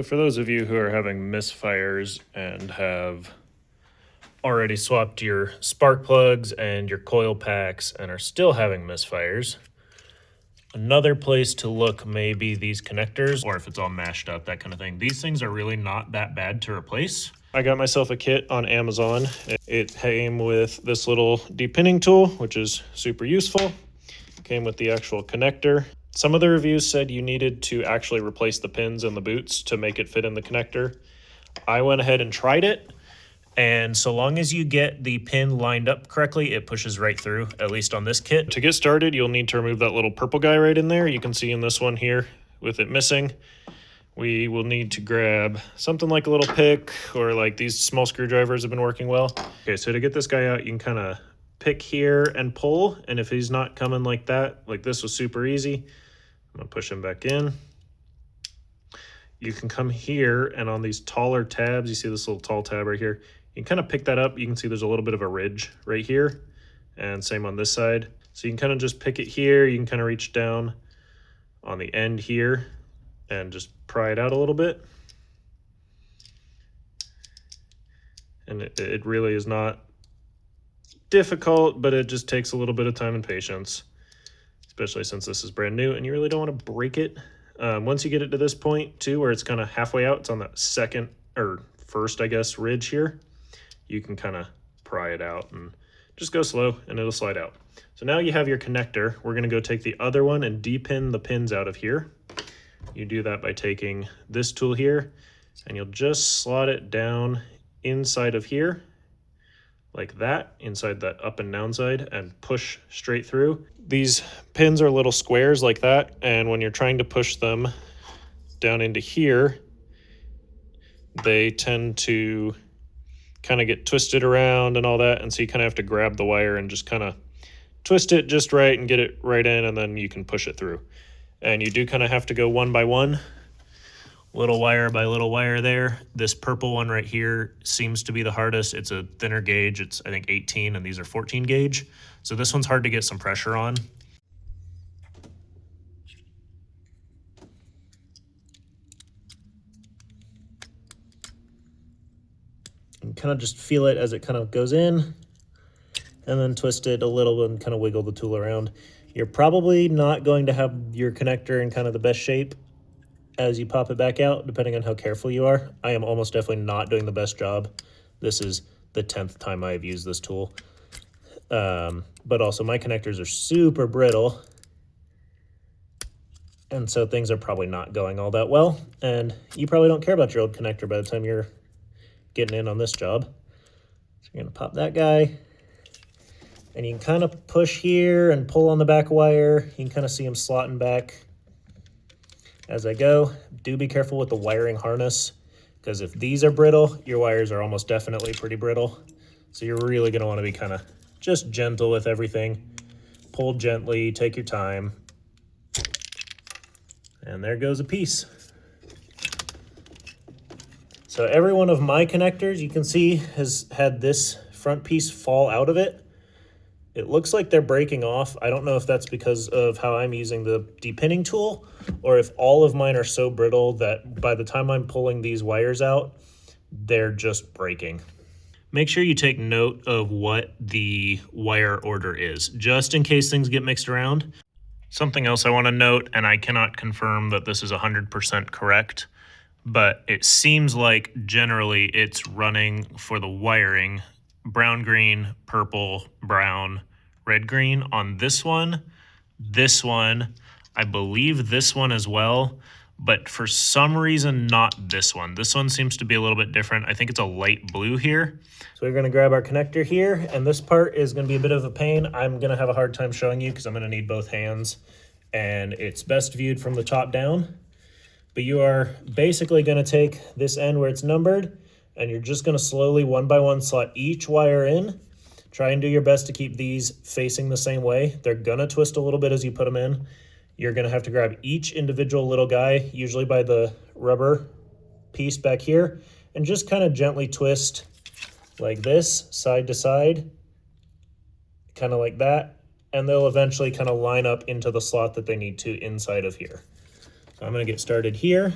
For those of you who are having misfires and have already swapped your spark plugs and your coil packs and are still having misfires, another place to look may be these connectors, or if it's all mashed up, that kind of thing. These things are really not that bad to replace. I got myself a kit on Amazon. It came with this little depinning tool, which is super useful. Came with the actual connector. Some of the reviews said you needed to actually replace the pins in the boots to make it fit in the connector. I went ahead and tried it, and so long as you get the pin lined up correctly, it pushes right through, at least on this kit. To get started, you'll need to remove that little purple guy right in there. You can see in this one here with it missing. We will need to grab something like a little pick, or like these small screwdrivers have been working well. Okay, so to get this guy out, you can kind of pick here and pull, and if he's not coming like that, like this was super easy, I'm gonna push him back in. You can come here, and on these taller tabs, you see this little tall tab right here, you can kind of pick that up. You can see there's a little bit of a ridge right here, and same on this side. So you can kind of just pick it here. You can kind of reach down on the end here and just pry it out a little bit. And it really is not difficult, but it just takes a little bit of time and patience, especially since this is brand new and you really don't want to break it. Once you get it to this point too, where it's kind of halfway out, it's on that second or first, I guess, ridge here, you can kind of pry it out and just go slow and it'll slide out. So now you have your connector. We're going to go take the other one and depin the pins out of here. You do that by taking this tool here, and you'll just slot it down inside of here like that, inside that up and down side, and push straight through. These pins are little squares like that, and when you're trying to push them down into here, they tend to kind of get twisted around and all that, and so you kind of have to grab the wire and just kind of twist it just right and get it right in, and then you can push it through. And you do kind of have to go one by one, little wire by little wire there. This purple one right here seems to be the hardest. It's a thinner gauge. It's, I think, 18, and these are 14 gauge. So this one's hard to get some pressure on. And kind of just feel it as it kind of goes in, and then twist it a little and kind of wiggle the tool around. You're probably not going to have your connector in kind of the best shape as you pop it back out, depending on how careful you are. I am almost definitely not doing the best job. This is the 10th time I've used this tool. But also my connectors are super brittle, and so things are probably not going all that well. And you probably don't care about your old connector by the time you're getting in on this job. So you're gonna pop that guy, and you can kind of push here and pull on the back wire. You can kind of see them slotting back as I go. Do be careful with the wiring harness, because if these are brittle, your wires are almost definitely pretty brittle. So you're really gonna wanna be kind of just gentle with everything. Pull gently, take your time. And there goes a piece. So every one of my connectors, you can see, has had this front piece fall out of it. It looks like they're breaking off. I don't know if that's because of how I'm using the depinning tool, or if all of mine are so brittle that by the time I'm pulling these wires out, they're just breaking. Make sure you take note of what the wire order is, just in case things get mixed around. Something else I want to note, and I cannot confirm that this is 100% correct, but it seems like generally it's running for the wiring brown, green, purple, brown, red, green on this one, I believe this one as well, but for some reason not this one. This one seems to be a little bit different. I think it's a light blue here. So we're gonna grab our connector here, and this part is gonna be a bit of a pain. I'm gonna have a hard time showing you because I'm gonna need both hands, and it's best viewed from the top down. But you are basically gonna take this end where it's numbered, and you're just gonna slowly, one by one, slot each wire in. Try and do your best to keep these facing the same way. They're gonna twist a little bit as you put them in. You're gonna have to grab each individual little guy, usually by the rubber piece back here, and just kind of gently twist like this, side to side, kind of like that, and they'll eventually kind of line up into the slot that they need to inside of here. So I'm gonna get started here.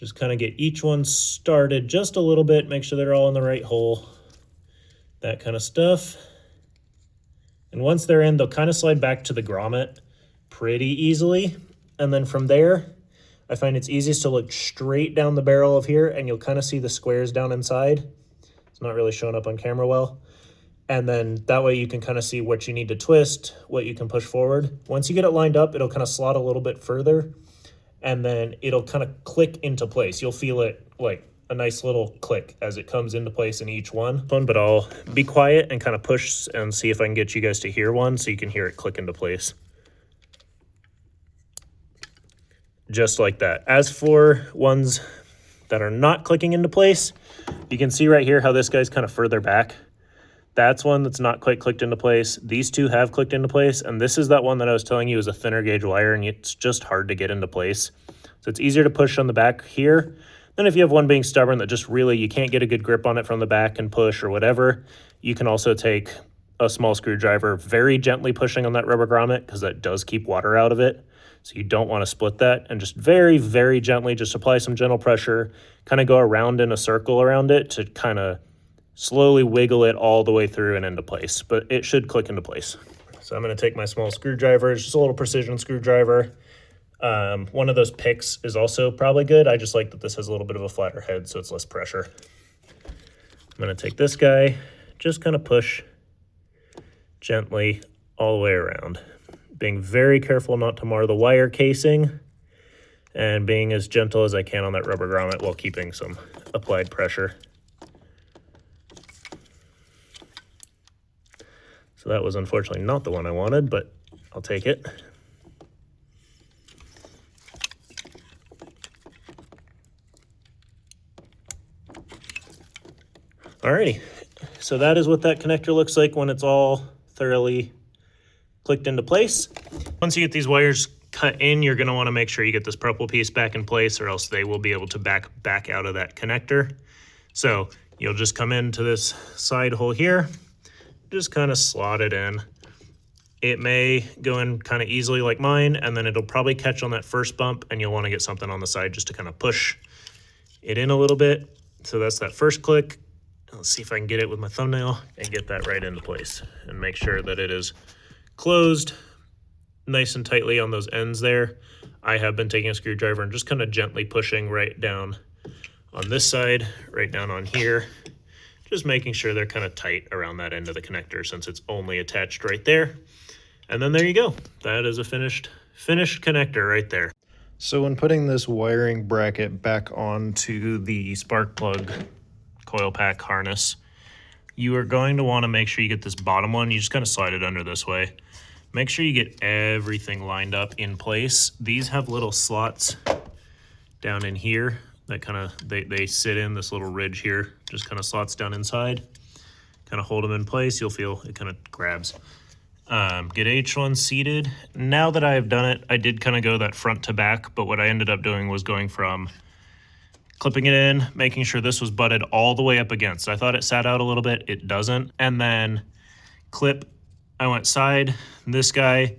Just kind of get each one started just a little bit, make sure they're all in the right hole, that kind of stuff. And once they're in, they'll kind of slide back to the grommet pretty easily. And then from there, I find it's easiest to look straight down the barrel of here, and you'll kind of see the squares down inside. It's not really showing up on camera well. And then that way you can kind of see what you need to twist, what you can push forward. Once you get it lined up, it'll kind of slot a little bit further, and then it'll kind of click into place. You'll feel it like a nice little click as it comes into place in each one. But I'll be quiet and kind of push and see if I can get you guys to hear one so you can hear it click into place. Just like that. As for ones that are not clicking into place, you can see right here how this guy's kind of further back. That's one that's not quite clicked into place. These two have clicked into place, and this is that one that I was telling you is a thinner gauge wire, and it's just hard to get into place. So it's easier to push on the back here. Then if you have one being stubborn that just really, you can't get a good grip on it from the back and push or whatever, you can also take a small screwdriver, very gently pushing on that rubber grommet, because that does keep water out of it. So you don't want to split that, and just very, very gently, just apply some gentle pressure, kind of go around in a circle around it to kind of slowly wiggle it all the way through and into place, but it should click into place. So I'm going to take my small screwdriver. It's just a little precision screwdriver. One of those picks is also probably good. I just like that this has a little bit of a flatter head, so it's less pressure. I'm going to take this guy, just kind of push gently all the way around, being very careful not to mar the wire casing and being as gentle as I can on that rubber grommet while keeping some applied pressure. So that was unfortunately not the one I wanted, but I'll take it. Alrighty, so that is what that connector looks like when it's all thoroughly clicked into place. Once you get these wires cut in, you're going to want to make sure you get this purple piece back in place, or else they will be able to back out of that connector. So you'll just come into this side hole here, just kind of slot it in. It may go in kind of easily like mine, and then it'll probably catch on that first bump, and you'll want to get something on the side just to kind of push it in a little bit. So that's that first click. Let's see if I can get it with my thumbnail and get that right into place and make sure that it is closed nice and tightly on those ends there. I have been taking a screwdriver and just kind of gently pushing right down on this side, right down on here, just making sure they're kind of tight around that end of the connector since it's only attached right there. And then there you go. That is a finished connector right there. So when putting this wiring bracket back onto the spark plug coil pack harness, you are going to want to make sure you get this bottom one. You just kind of slide it under this way. Make sure you get everything lined up in place. These have little slots down in here that kind of, they sit in this little ridge here, just kind of slots down inside. Kind of hold them in place. You'll feel it kind of grabs. Get each one seated. Now that I have done it, I did kind of go that front to back, but what I ended up doing was going from clipping it in, making sure this was butted all the way up against. I thought it sat out a little bit, it doesn't. And then clip, I went side, this guy,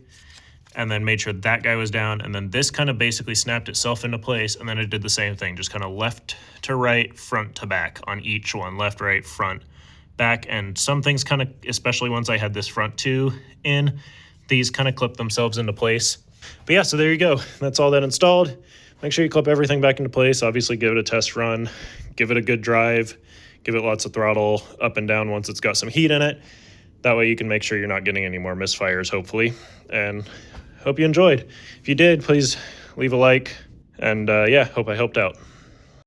and then made sure that guy was down, and then this kind of basically snapped itself into place, and then it did the same thing, just kind of left to right, front to back on each one, left, right, front, back, and some things kind of, especially once I had this front two in, these kind of clip themselves into place. But yeah, so there you go. That's all that installed. Make sure you clip everything back into place. Obviously give it a test run, give it a good drive, give it lots of throttle up and down once it's got some heat in it. That way you can make sure you're not getting any more misfires, hopefully. And hope you enjoyed. If you did, please leave a like. And yeah, hope I helped out.